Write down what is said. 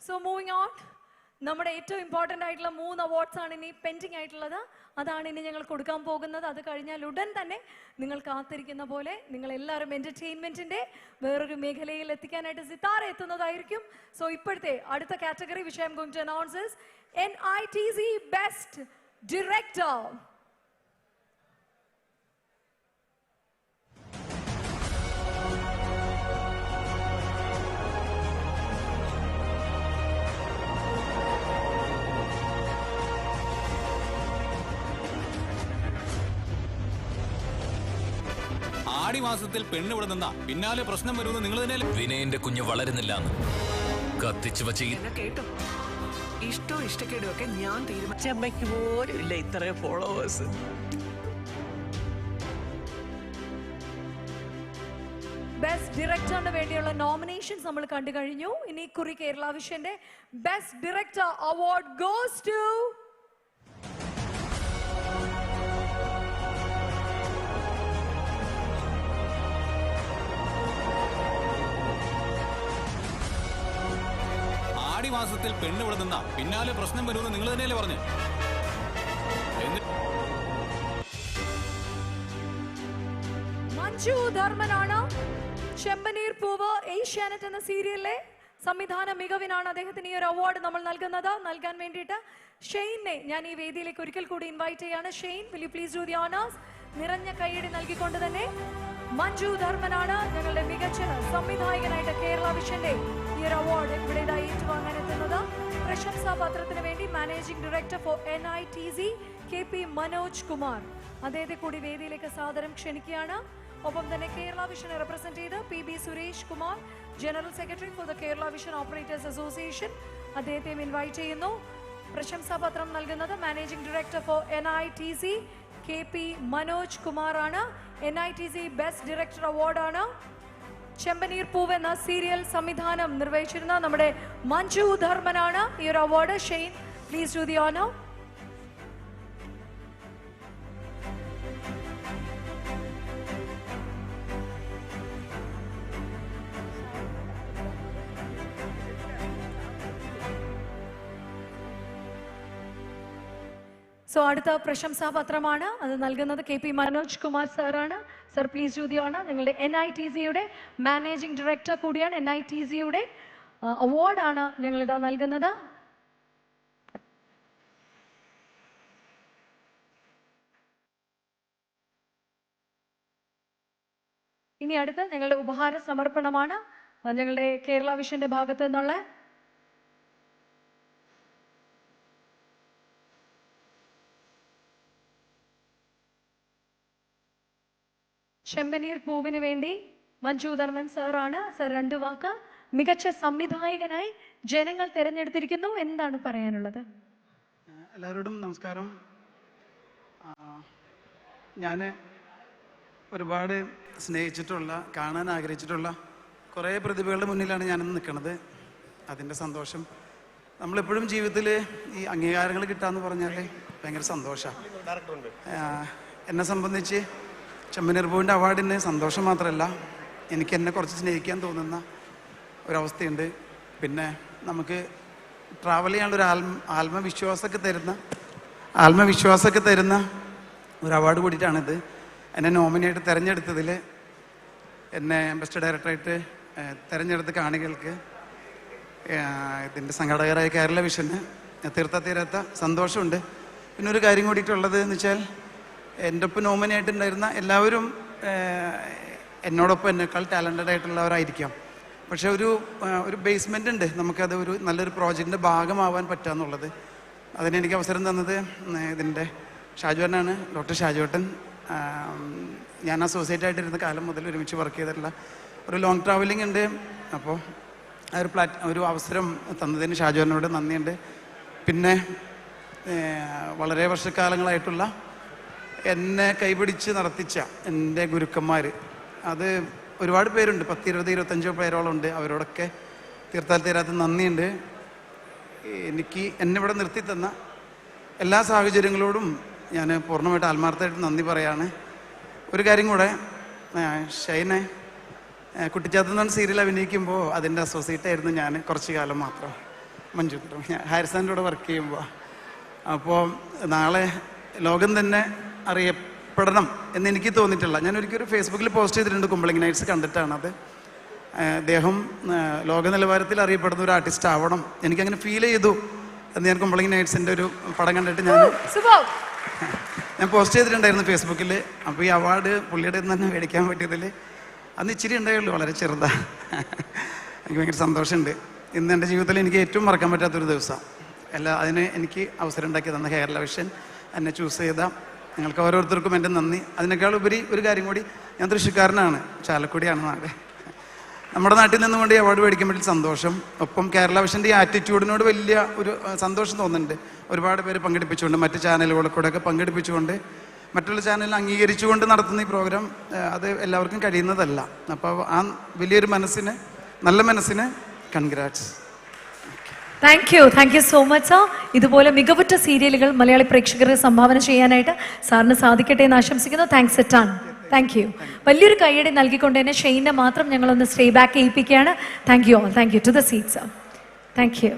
So moving on, നമ്മുടെ ഏറ്റവും important ആയിട്ടുള്ള 3 അവാർഡ്സ് ആണ് ഇനി പെൻഡിങ് ആയിട്ടുള്ളത്. അതാണ് ഇനി ഞങ്ങൾ കൊടുക്കാൻ പോകുന്നത്. അത് കഴിഞ്ഞാൽ ഉടൻ തന്നെ നിങ്ങൾ കാത്തിരിക്കുന്ന പോലെ നിങ്ങൾ എല്ലാവരും എന്റർടൈൻമെന്റിന്റെ വേറൊരു മേഖലയിൽ എത്തിക്കാനായിട്ട് സിത്താര എത്തുന്നതായിരിക്കും. സോ ഇപ്പോഴത്തെ അടുത്ത category which I am going to announce is NITZ best director. ആടി മാസത്തിൽ പെണ്ണ് ഇവിടെ നിന്നാ പിന്നാലെ പ്രശ്നം വരുമെന്ന് നിങ്ങൾ തന്നെ. വിനയന്റെ കുഞ്ഞ് വളരുന്നില്ല കത്തിച്ചു വച്ച് കേട്ടോ. ഇഷ്ടവും ഇഷ്ടക്കേടും ഒക്കെ ഞാൻ തീരുമാനിച്ച അമ്മയ്ക്ക് പോലും ഇല്ല ഇത്രയും ഫോളോവേഴ്സ്. ബെസ്റ്റ് ഡയറക്ടറിന് വേണ്ടിയുള്ള നോമിനേഷൻസ് നമ്മൾ കണ്ടു കഴിഞ്ഞു. ഇനി കുറി കേരള വിഷന്റെ best director award goes to ആടി മാസത്തിൽ പെണ്ണ് ഇവിടെ നിന്നാ പിന്നാലെ പ്രശ്നം വരുമെന്ന് നിങ്ങൾ തന്നെയല്ലേ പറഞ്ഞു. മഞ്ജു ധർമ്മനാണ്. ചെമ്പനീർ പൂവ് ഏഷ്യാനെറ്റ് എന്ന സീരിയലിലെ സംവിധാന മികവിനാണ് അദ്ദേഹത്തിന് ഈ ഒരു അവാർഡ് നമ്മൾ നൽകുന്നത്. നൽകാൻ വേണ്ടിയിട്ട് ഷെയ്നെ ഞാൻ ഈ വേദിയിലേക്ക് ഒരിക്കൽ കൂടി ഇൻവൈറ്റ് ചെയ്യാണ്. Shane, will you please do the honours? നിറഞ്ഞ കൈയടി നൽകിക്കൊണ്ട് തന്നെ മഞ്ജു ധർമ്മനാണ് ഞങ്ങളുടെ മികച്ച സംവിധായകനായിട്ട് കേരള വിഷന്റെ ഈ ഒരു അവാർഡ് ഇവിടെ ഏറ്റുവാങ്ങാൻ എത്തുന്നത്. പ്രശംസാ പത്രത്തിന് വേണ്ടി managing director four NITZ KP Manoj Kumar, അദ്ദേഹത്തെ കൂടി വേദിയിലേക്ക് സാദരം ക്ഷണിക്കുകയാണ്. ഒപ്പം തന്നെ കേരള വിഷനെ റെപ്രസെന്റ് ചെയ്ത് PB Suresh Kumar, general secretary for the Kerala vision operators association, അദ്ദേഹത്തെയും ഇൻവൈറ്റ് ചെയ്യുന്നു. പ്രശംസാ പത്രം നൽകുന്നത് managing director four NITZ KP Manoj Kumar ആണ്. NITZ ബെസ്റ്റ് ഡയറക്ടർ അവാർഡാണ്. ചെമ്പനീർ പൂവ് എന്ന സീരിയൽ സംവിധാനം നിർവഹിച്ചിരുന്ന നമ്മുടെ മഞ്ജു ധർമ്മനാണ് ഈ ഒരു award. Shane, please do the honour. So അടുത്ത പ്രശംസാ പത്രമാണ്, അത് നൽകുന്നത് KP മനോജ് കുമാർ സാറാണ്. Sir, please do the honour. നിങ്ങളുടെ NITZയുടെ മാനേജിംഗ് ഡയറക്ടർ കൂടിയാണ്. NITZയുടെ അവാർഡാണ് ഞങ്ങളിതാ നൽകുന്നത്. ഇനി അടുത്ത് ഞങ്ങളുടെ ഉപഹാര സമർപ്പണമാണ്. ഞങ്ങളുടെ കേരള വിഷന്റെ ഭാഗത്ത് നിന്നുള്ള ചെമ്പനീർ പൂവിന് വേണ്ടി മഞ്ജു ധർമ്മൻ സാറാണ്. സർ, 2 വാക്ക്. മികച്ച സംവിധായകനായി ജനങ്ങൾ തിരഞ്ഞെടുത്തിരിക്കുന്നു, എന്താണ് പറയാനുള്ളത്? എല്ലാവരോടും നമസ്കാരം. ഞാൻ ഒരുപാട് സ്നേഹിച്ചിട്ടുള്ള, കാണാൻ ആഗ്രഹിച്ചിട്ടുള്ള കുറേ പ്രതിഭകളുടെ മുന്നിലാണ് ഞാനിന്ന് നിൽക്കുന്നത്. അതിൻ്റെ സന്തോഷം, നമ്മളെപ്പോഴും ജീവിതത്തിൽ ഈ അംഗീകാരങ്ങൾ കിട്ടാന്ന് പറഞ്ഞാൽ ഭയങ്കര സന്തോഷമാണ്. എന്നെ സംബന്ധിച്ച് ചെമ്പനീർ പൂവിൻ്റെ അവാർഡിന് സന്തോഷം മാത്രമല്ല, എനിക്ക് എന്നെ കുറച്ച് സ്നേഹിക്കാൻ തോന്നുന്ന ഒരവസ്ഥയുണ്ട്. പിന്നെ നമുക്ക് ട്രാവൽ ചെയ്യാനുള്ളൊരു ആത്മവിശ്വാസമൊക്കെ തരുന്ന ഒരു അവാർഡ് കൂടിയിട്ടാണിത്. എന്നെ നോമിനിയായിട്ട് തിരഞ്ഞെടുത്തതിൽ, എന്നെ ബെസ്റ്റ് ഡയറക്ടറായിട്ട് തിരഞ്ഞെടുത്ത കാണികൾക്ക്, ഇതിൻ്റെ സംഘാടകരായ കേരള വിഷന് തീർത്ത സന്തോഷമുണ്ട്. പിന്നെ ഒരു കാര്യം കൂടിയിട്ടുള്ളത് എന്ന് വെച്ചാൽ, എൻ്റെ ഒപ്പം നോമിനിയായിട്ടുണ്ടായിരുന്ന എല്ലാവരും എന്നോടൊപ്പം എന്നെക്കാൾ ടാലൻറ്റഡ് ആയിട്ടുള്ളവരായിരിക്കാം. പക്ഷെ ഒരു ബേസ്മെൻ്റ് ഉണ്ട്, നമുക്കത് ഒരു നല്ലൊരു പ്രോജക്റ്റിൻ്റെ ഭാഗമാവാൻ പറ്റുക എന്നുള്ളത്. അതിനെനിക്ക് അവസരം തന്നത് ഇതിൻ്റെ ഷാജുവേട്ടനാണ്, ഡോക്ടർ ഷാജുവേട്ടൻ. ഞാൻ അസോസിയേറ്റ് ആയിട്ടിരുന്ന കാലം മുതൽ ഒരുമിച്ച് വർക്ക് ചെയ്തിട്ടുള്ള ഒരു ലോങ് ട്രാവലിംഗ് ഉണ്ട്. അപ്പോൾ ആ ഒരു അവസരം തന്നതിന് ഷാജുവേട്ടനോട് നന്ദിയുണ്ട്. പിന്നെ വളരെ വർഷക്കാലങ്ങളായിട്ടുള്ള എന്നെ കൈപിടിച്ച് നടത്തിച്ച എൻ്റെ ഗുരുക്കന്മാർ, അത് ഒരുപാട് പേരുണ്ട്, 10, 20, 25 പേരോളം ഉണ്ട്. അവരോടൊക്കെ തീർത്താൽ തീരാത്ത നന്ദിയുണ്ട്. എന്നെ ഇവിടെ നിർത്തി തന്ന എല്ലാ സാഹചര്യങ്ങളോടും ഞാൻ പൂർണ്ണമായിട്ട് ആത്മാർത്ഥമായിട്ട് നന്ദി പറയാണ്. ഒരു കാര്യം കൂടെ, ഷൈനെ കുട്ടിച്ചാത്തൻ സീരിയൽ അഭിനയിക്കുമ്പോൾ അതിൻ്റെ അസോസിയേറ്റ് ആയിരുന്നു ഞാൻ കുറച്ച് കാലം മാത്രം. മഞ്ജു ഞാൻ ഹാരിസാൻ്റെ കൂടെ വർക്ക് ചെയ്യുമ്പോൾ. അപ്പോൾ നാളെ ലോകം തന്നെ അറിയപ്പെടണം എന്ന് എനിക്ക് തോന്നിയിട്ടില്ല. ഞാൻ ഒരിക്കലും ഫേസ്ബുക്കിൽ പോസ്റ്റ് ചെയ്തിട്ടുണ്ട്, കുമ്പളങ്ങി നൈറ്റ്സ് കണ്ടിട്ടാണത്. അദ്ദേഹം ലോക നിലവാരത്തിൽ അറിയപ്പെടുന്ന ഒരു ആർട്ടിസ്റ്റ് ആവണം, എനിക്കങ്ങനെ ഫീൽ ചെയ്തു എന്ന് ഞാൻ കുമ്പളങ്ങി നൈറ്റ്സിൻ്റെ ഒരു പടം കണ്ടിട്ട് ഞാൻ പോസ്റ്റ് ചെയ്തിട്ടുണ്ടായിരുന്നു ഫേസ്ബുക്കിൽ. അപ്പോൾ ഈ അവാർഡ് പുള്ളിയുടെ തന്നെ മേടിക്കാൻ പറ്റിയതിൽ അന്ന് ഇച്ചിരി ഉണ്ടായുള്ളൂ, വളരെ ചെറുതാണ്. എനിക്ക് ഭയങ്കര സന്തോഷമുണ്ട്. ഇന്ന് എൻ്റെ ജീവിതത്തിൽ എനിക്ക് ഏറ്റവും മറക്കാൻ പറ്റാത്തൊരു ദിവസം. അതിന് എനിക്ക് അവസരം ഉണ്ടാക്കി തന്ന കേരള വിഷൻ, എന്നെ ചൂസ് ചെയ്ത നിങ്ങൾക്ക് ഓരോരുത്തർക്കും എൻ്റെ നന്ദി. അതിനേക്കാൾ ഉപരി ഒരു കാര്യം കൂടി, ഞാൻ തൃശ്ശൂർക്കാരനാണ്, ചാലക്കുടിയാണ് നാട്. നമ്മുടെ നാട്ടിൽ നിന്നുകൊണ്ട് ഈ അവാർഡ് മേടിക്കാൻ വേണ്ടി സന്തോഷം. ഒപ്പം കേരള വിഷൻ്റെ ഈ ആറ്റിറ്റ്യൂഡിനോട് വലിയ ഒരു സന്തോഷം തോന്നുന്നുണ്ട്. ഒരുപാട് പേര് പങ്കെടുപ്പിച്ചുകൊണ്ട്, മറ്റ് ചാനലുകളിൽ കൂടെയൊക്കെ പങ്കെടുപ്പിച്ചുകൊണ്ട്, മറ്റുള്ള ചാനലിൽ അംഗീകരിച്ചുകൊണ്ട് നടത്തുന്ന ഈ പ്രോഗ്രാം അത് എല്ലാവർക്കും കഴിയുന്നതല്ല. അപ്പോൾ ആ വലിയൊരു മനസ്സിന്, നല്ല മനസ്സിന് congrats. Thank you so much sir. ഇതുപോലെ മികവുറ്റ സീരിയലുകൾ മലയാളി പ്രേക്ഷകരെ സംഭാവന ചെയ്യാനായിട്ട് സാറിന് സാധിക്കട്ടെ എന്ന് ആശംസിക്കുന്നു. Thanks a ton. Thank you. വലിയൊരു കൈയടി നൽകിക്കൊണ്ട് തന്നെ ഷെയ്നെ മാത്രം ഞങ്ങളൊന്ന് സ്റ്റേ ബാക്ക് ഏൽപ്പിക്കുകയാണ്. Thank you all. Thank you. To the seat sir. Thank U.